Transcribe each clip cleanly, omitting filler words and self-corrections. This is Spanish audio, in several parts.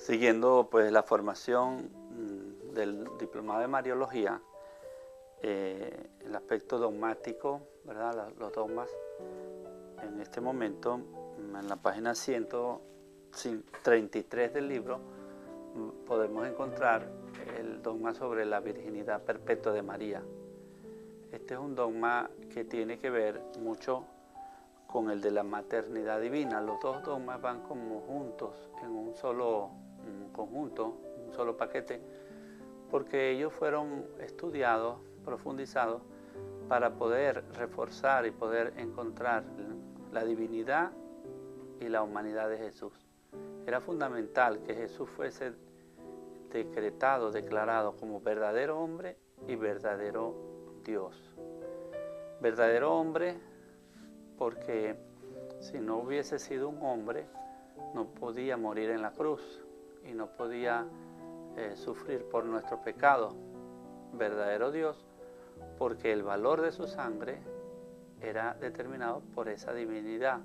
Siguiendo pues la formación del diplomado de Mariología, el aspecto dogmático, ¿verdad? Los dogmas, en este momento, en la página 133 del libro, podemos encontrar el dogma sobre la virginidad perpetua de María. Este es un dogma que tiene que ver mucho con el de la maternidad divina. Los dos dogmas van como juntos en un solo conjunto, un solo paquete, porque ellos fueron estudiados, profundizados, para poder reforzar y poder encontrar la divinidad y la humanidad de Jesús. Era fundamental que Jesús fuese decretado, declarado como verdadero hombre y verdadero Dios. Verdadero hombre porque si no hubiese sido un hombre, no podía morir en la cruz y no podía sufrir por nuestro pecado. Verdadero Dios porque el valor de su sangre era determinado por esa divinidad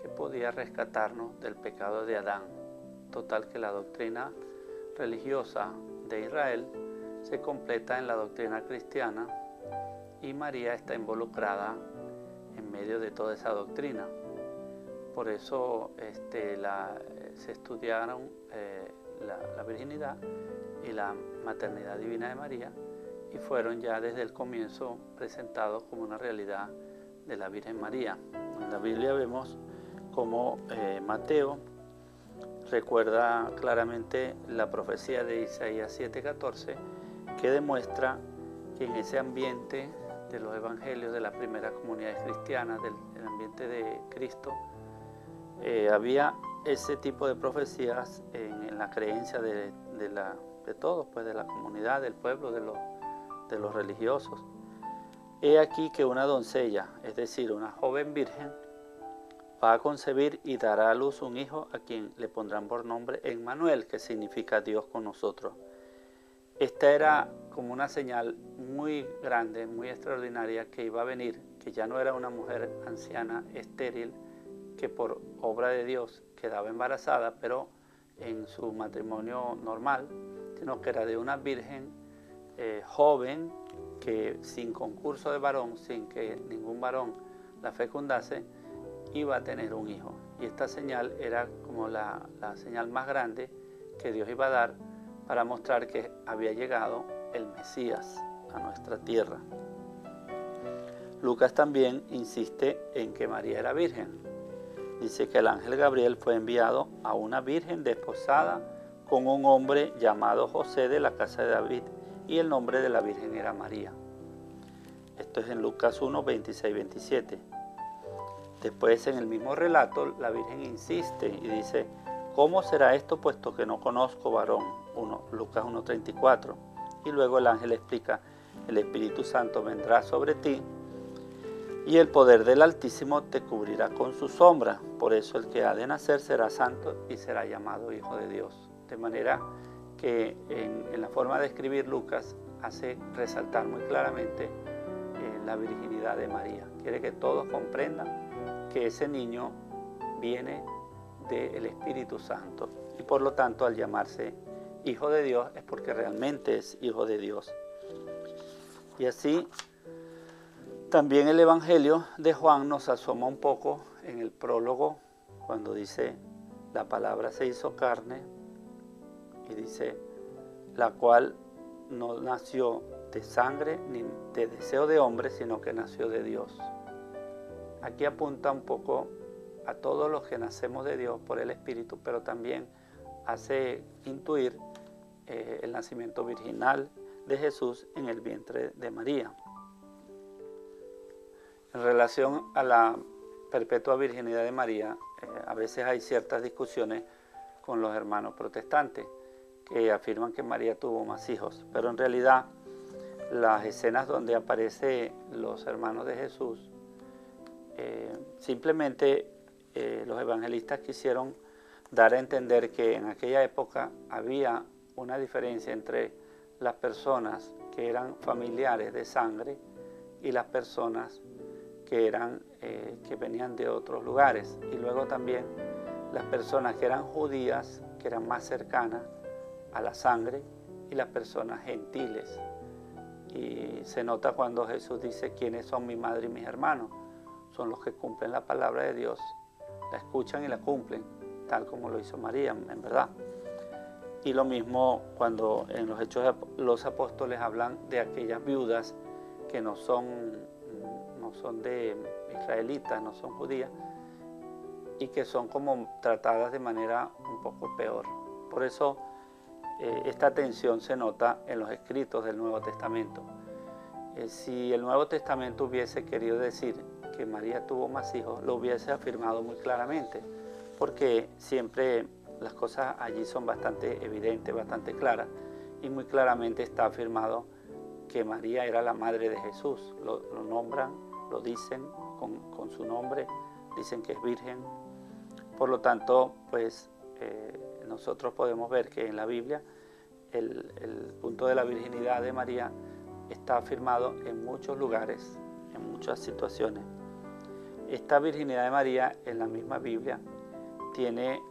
que podía rescatarnos del pecado de Adán. Total que la doctrina religiosa de Israel se completa en la doctrina cristiana y María está involucrada en medio de toda esa doctrina. Por eso se estudiaron la virginidad y la maternidad divina de María y fueron ya desde el comienzo presentados como una realidad de la Virgen María. En la Biblia vemos cómo Mateo recuerda claramente la profecía de Isaías 7:14 que demuestra que en ese ambiente de los evangelios de las primeras comunidades cristianas, del ambiente de Cristo, había ese tipo de profecías en la creencia de todos, pues de la comunidad, del pueblo, de los religiosos. He aquí que una doncella, es decir, una joven virgen, va a concebir y dará a luz un hijo a quien le pondrán por nombre Emmanuel, que significa Dios con nosotros. Esta era como una señal muy grande, muy extraordinaria que iba a venir, que ya no era una mujer anciana, estéril, que por obra de Dios quedaba embarazada, pero en su matrimonio normal, sino que era de una virgen joven que sin concurso de varón, sin que ningún varón la fecundase, iba a tener un hijo. Y esta señal era como la señal más grande que Dios iba a dar para mostrar que había llegado el Mesías a nuestra tierra. Lucas también insiste en que María era virgen. Dice que el ángel Gabriel fue enviado a una virgen desposada con un hombre llamado José de la casa de David y el nombre de la virgen era María. Esto es en Lucas 1, 26, 27. Después en el mismo relato la virgen insiste y dice: ¿cómo será esto puesto que no conozco varón? Lucas 1:34. Y luego el ángel explica: el Espíritu Santo vendrá sobre ti y el poder del Altísimo te cubrirá con su sombra. Por eso el que ha de nacer será santo y será llamado Hijo de Dios. De manera que en la forma de escribir Lucas hace resaltar muy claramente la virginidad de María. Quiere que todos comprendan que ese niño viene del Espíritu Santo y por lo tanto al llamarse Hijo de Dios es porque realmente es Hijo de Dios. Y así también el Evangelio de Juan nos asoma un poco en el prólogo cuando dice: la palabra se hizo carne, y dice: la cual no nació de sangre ni de deseo de hombre, sino que nació de Dios. Aquí apunta un poco a todos los que nacemos de Dios por el Espíritu, pero también hace intuir el nacimiento virginal de Jesús en el vientre de María. En relación a la perpetua virginidad de María, a veces hay ciertas discusiones con los hermanos protestantes que afirman que María tuvo más hijos, pero en realidad las escenas donde aparecen los hermanos de Jesús, simplemente los evangelistas quisieron dar a entender que en aquella época había una diferencia entre las personas que eran familiares de sangre y las personas que venían de otros lugares. Y luego también las personas que eran judías, que eran más cercanas a la sangre, y las personas gentiles. Y se nota cuando Jesús dice: ¿quiénes son mi madre y mis hermanos? Son los que cumplen la palabra de Dios, la escuchan y la cumplen, tal como lo hizo María, en verdad. Y lo mismo cuando en los Hechos los apóstoles hablan de aquellas viudas que no son de israelitas, no son judías, y que son como tratadas de manera un poco peor. Por eso esta tensión se nota en los escritos del Nuevo Testamento. Si el Nuevo Testamento hubiese querido decir que María tuvo más hijos, lo hubiese afirmado muy claramente, porque siempre las cosas allí son bastante evidentes, bastante claras, y muy claramente está afirmado que María era la madre de Jesús. Lo nombran, lo dicen con su nombre, dicen que es virgen. Por lo tanto, pues nosotros podemos ver que en la Biblia el punto de la virginidad de María está afirmado en muchos lugares, en muchas situaciones. Esta virginidad de María en la misma Biblia tiene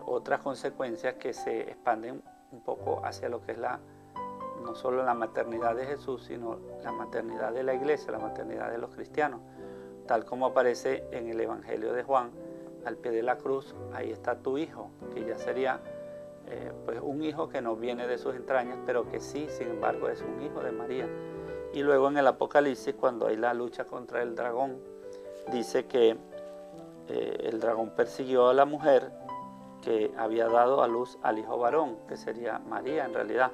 otras consecuencias que se expanden un poco hacia lo que es no solo la maternidad de Jesús, sino la maternidad de la iglesia, la maternidad de los cristianos, tal como aparece en el Evangelio de Juan. Al pie de la cruz, ahí está tu hijo, que ya sería pues un hijo que no viene de sus entrañas, pero que sí, sin embargo, es un hijo de María. Y luego en el Apocalipsis, cuando hay la lucha contra el dragón, dice que el dragón persiguió a la mujer que había dado a luz al hijo varón, que sería María en realidad.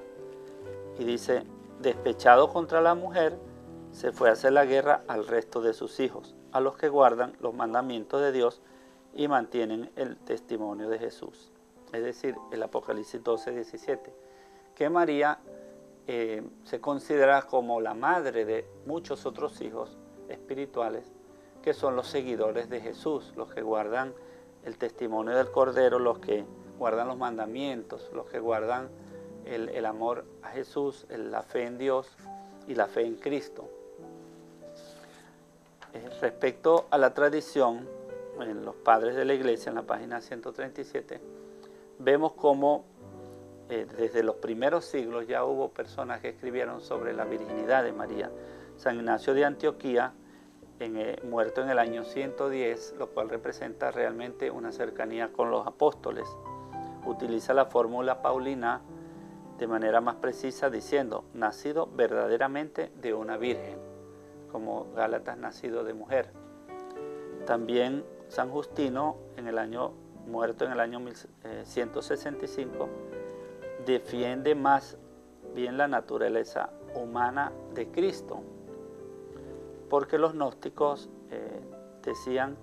Y dice: despechado contra la mujer, se fue a hacer la guerra al resto de sus hijos, a los que guardan los mandamientos de Dios y mantienen el testimonio de Jesús. Es decir, el Apocalipsis 12:17, que María se considera como la madre de muchos otros hijos espirituales, que son los seguidores de Jesús, los que guardan el testimonio del Cordero, los que guardan los mandamientos, los que guardan el amor a Jesús, la fe en Dios y la fe en Cristo. Respecto a la tradición, en los padres de la iglesia, en la página 137, vemos cómo desde los primeros siglos ya hubo personas que escribieron sobre la virginidad de María. San Ignacio de Antioquía, muerto en el año 110, lo cual representa realmente una cercanía con los apóstoles, utiliza la fórmula paulina de manera más precisa, diciendo: nacido verdaderamente de una virgen, como Gálatas, nacido de mujer. También San Justino, muerto en el año 1165, defiende más bien la naturaleza humana de Cristo, porque los gnósticos decían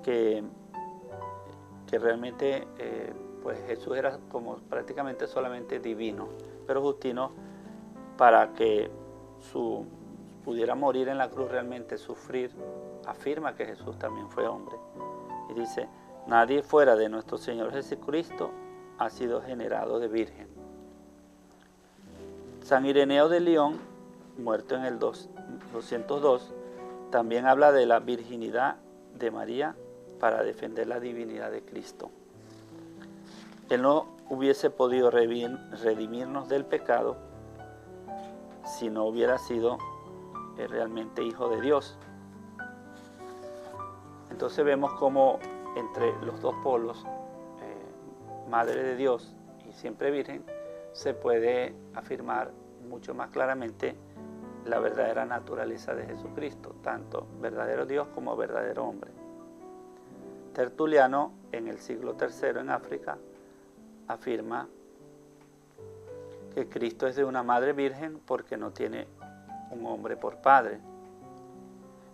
que realmente pues Jesús era como prácticamente solamente divino, pero Justino, para que pudiera morir en la cruz, realmente sufrir, afirma que Jesús también fue hombre. Y dice: nadie fuera de nuestro Señor Jesucristo ha sido generado de virgen. San Ireneo de León, muerto en el 202, también habla de la virginidad de María para defender la divinidad de Cristo. Él no hubiese podido redimirnos del pecado si no hubiera sido realmente hijo de Dios. Entonces vemos cómo entre los dos polos, Madre de Dios y siempre Virgen, se puede afirmar mucho más claramente la verdadera naturaleza de Jesucristo, tanto verdadero Dios como verdadero hombre. Tertuliano, en el siglo III en África, afirma que Cristo es de una madre virgen porque no tiene un hombre por padre.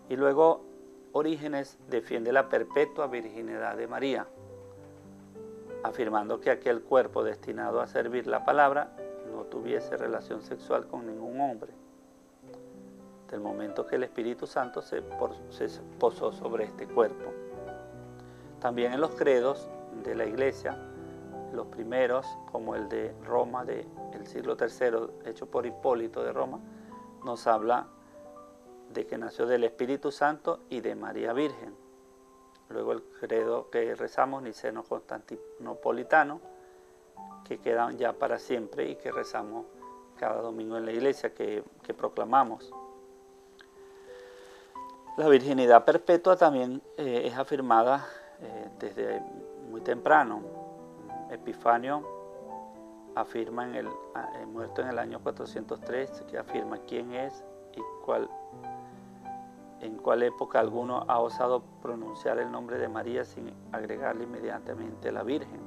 Y luego Orígenes defiende la perpetua virginidad de María, afirmando que aquel cuerpo destinado a servir la palabra no tuviese relación sexual con ningún hombre, del momento que el Espíritu Santo se posó sobre este cuerpo. También en los credos de la Iglesia, los primeros, como el de Roma del siglo III, hecho por Hipólito de Roma, nos habla de que nació del Espíritu Santo y de María Virgen. luego el credo que rezamos, niceno-constantinopolitano, que quedan ya para siempre y que rezamos cada domingo en la iglesia, que proclamamos. La virginidad perpetua también es afirmada desde muy temprano. Epifanio afirma, muerto en el año 403, que afirma quién es y en cuál época alguno ha osado pronunciar el nombre de María sin agregarle inmediatamente la Virgen.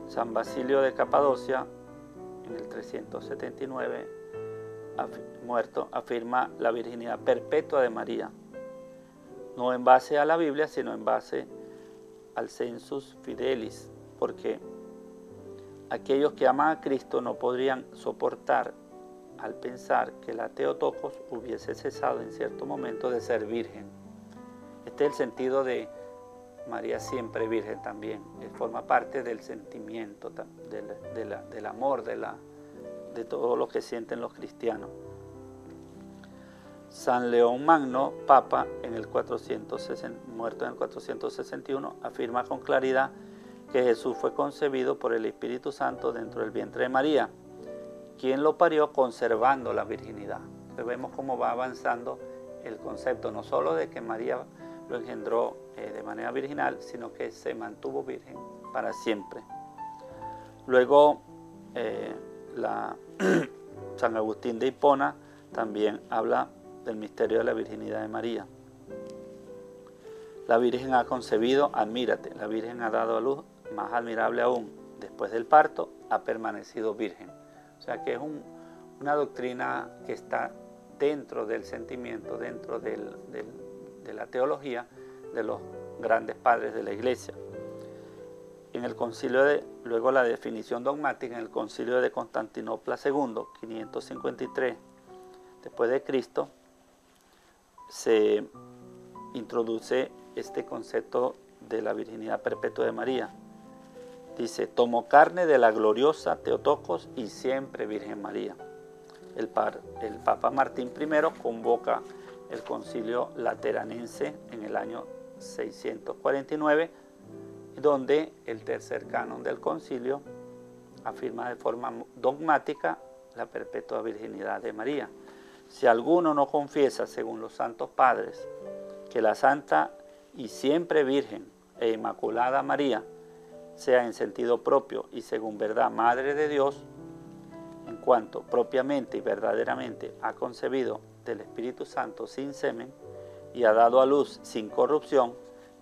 San Basilio de Capadocia, en el 379, muerto, afirma la virginidad perpetua de María, no en base a la Biblia, sino en base al sensus fidelis, porque aquellos que aman a Cristo no podrían soportar al pensar que la Theotokos hubiese cesado en cierto momento de ser virgen. Este es el sentido de María siempre virgen también. Forma parte del sentimiento, del amor, de todo lo que sienten los cristianos. San León Magno, Papa, muerto en el 461, afirma con claridad que Jesús fue concebido por el Espíritu Santo dentro del vientre de María, quien lo parió conservando la virginidad. Entonces vemos cómo va avanzando el concepto, no solo de que María lo engendró de manera virginal, sino que se mantuvo virgen para siempre. Luego, San Agustín de Hipona también habla del misterio de la virginidad de María. La Virgen ha concebido, admírate, la Virgen ha dado a luz, más admirable aún, después del parto, ha permanecido virgen. O sea que es una doctrina que está dentro del sentimiento, dentro de la teología de los grandes padres de la Iglesia. En el concilio luego la definición dogmática en el concilio de Constantinopla II, 553 después de Cristo, se introduce este concepto de la virginidad perpetua de María. Dice, tomó carne de la gloriosa Theotokos y siempre Virgen María. El Papa Martín I convoca el concilio lateranense en el año 649, donde el tercer canon del concilio afirma de forma dogmática la perpetua virginidad de María. Si alguno no confiesa, según los santos padres, que la santa y siempre virgen e inmaculada María sea en sentido propio y según verdad Madre de Dios, en cuanto propiamente y verdaderamente ha concebido del Espíritu Santo sin semen y ha dado a luz sin corrupción,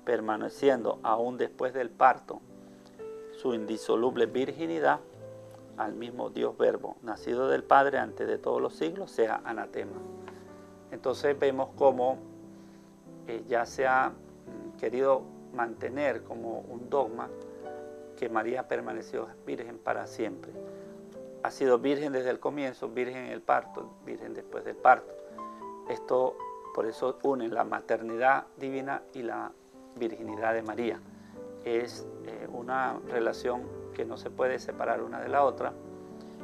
permaneciendo aún después del parto su indisoluble virginidad, al mismo Dios Verbo, nacido del Padre antes de todos los siglos, sea anatema. Entonces vemos cómo ya se ha querido mantener como un dogma que María permaneció virgen para siempre. Ha sido virgen desde el comienzo, virgen en el parto, virgen después del parto. Esto, por eso une la maternidad divina y la virginidad de María. Es una relación que no se puede separar una de la otra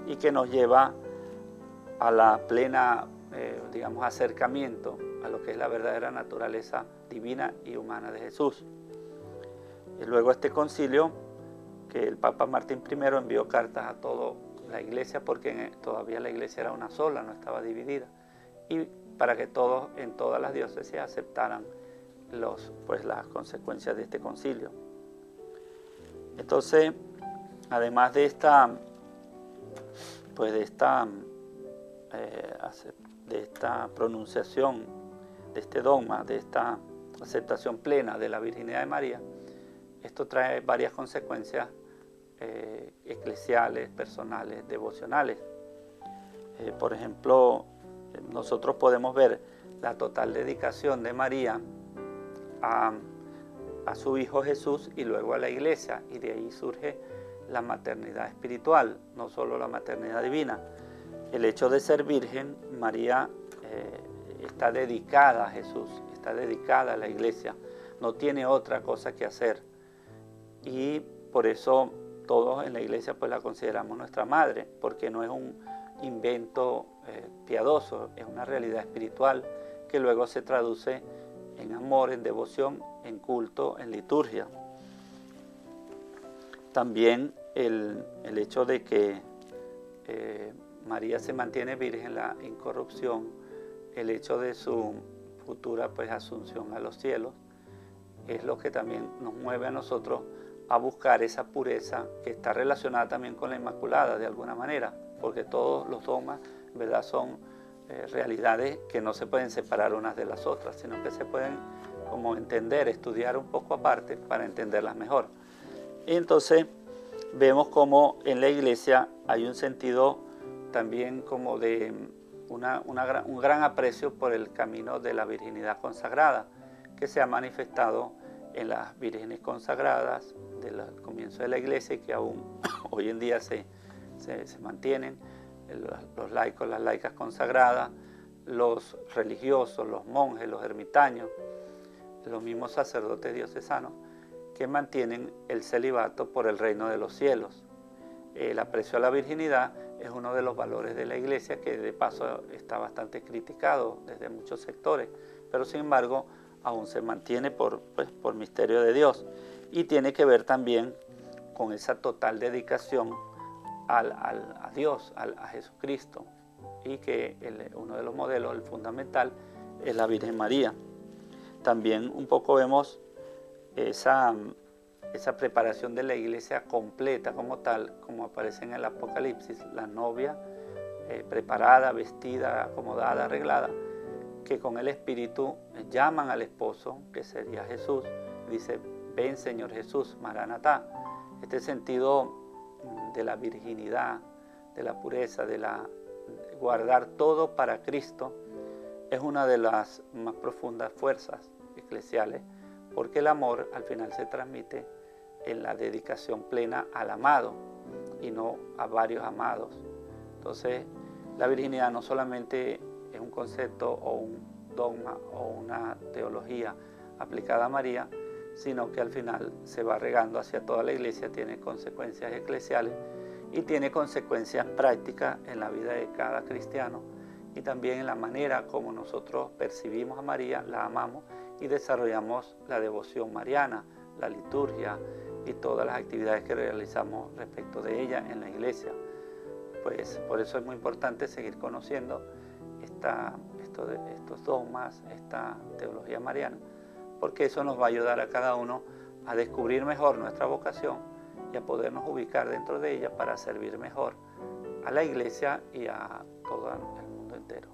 y que nos lleva a la plena, acercamiento a lo que es la verdadera naturaleza divina y humana de Jesús. Y luego este concilio, que el Papa Martín I envió cartas a toda la iglesia, porque todavía la iglesia era una sola, no estaba dividida, y para que todos en todas las diócesis aceptaran las consecuencias de este concilio. Entonces, además de esta pronunciación, de este dogma, de esta aceptación plena de la virginidad de María, esto trae varias consecuencias eclesiales, personales, devocionales. Por ejemplo, nosotros podemos ver la total dedicación de María a su Hijo Jesús y luego a la Iglesia, y de ahí surge la maternidad espiritual, no solo la maternidad divina. El hecho de ser virgen, María está dedicada a Jesús, está dedicada a la Iglesia, no tiene otra cosa que hacer, y por eso todos en la Iglesia pues la consideramos nuestra madre, porque no es un invento piadoso, es una realidad espiritual que luego se traduce en amor, en devoción, en culto, en liturgia. También el hecho de que María se mantiene virgen, la incorrupción, el hecho de su futura pues asunción a los cielos, es lo que también nos mueve a nosotros a buscar esa pureza que está relacionada también con la Inmaculada de alguna manera, porque todos los dogmas, en verdad, son realidades que no se pueden separar unas de las otras, sino que se pueden como entender, estudiar un poco aparte para entenderlas mejor. Y entonces vemos como en la Iglesia hay un sentido también como de un gran aprecio por el camino de la virginidad consagrada, que se ha manifestado en las vírgenes consagradas del comienzo de la Iglesia y que aún hoy en día se mantienen, los laicos, las laicas consagradas, los religiosos, los monjes, los ermitaños, los mismos sacerdotes diocesanos, que mantienen el celibato por el reino de los cielos. El aprecio a la virginidad es uno de los valores de la Iglesia que de paso está bastante criticado desde muchos sectores, pero sin embargo aún se mantiene por misterio de Dios, y tiene que ver también con esa total dedicación a Dios, a Jesucristo, y que uno de los modelos, el fundamental, es la Virgen María. También un poco vemos esa preparación de la Iglesia completa como tal, como aparece en el Apocalipsis, la novia preparada, vestida, acomodada, arreglada, que con el Espíritu llaman al esposo, que sería Jesús, dice: ven Señor Jesús, Maranatá. Este sentido de la virginidad, de la pureza, de guardar todo para Cristo, es una de las más profundas fuerzas eclesiales, porque el amor al final se transmite en la dedicación plena al amado y no a varios amados. Entonces, la virginidad no solamente es un concepto o un dogma o una teología aplicada a María, sino que al final se va regando hacia toda la Iglesia, tiene consecuencias eclesiales y tiene consecuencias prácticas en la vida de cada cristiano, y también en la manera como nosotros percibimos a María, la amamos y desarrollamos la devoción mariana, la liturgia y todas las actividades que realizamos respecto de ella en la Iglesia. Pues por eso es muy importante seguir conociendo estos dogmas, esta teología mariana, porque eso nos va a ayudar a cada uno a descubrir mejor nuestra vocación y a podernos ubicar dentro de ella para servir mejor a la Iglesia y a todo el mundo entero.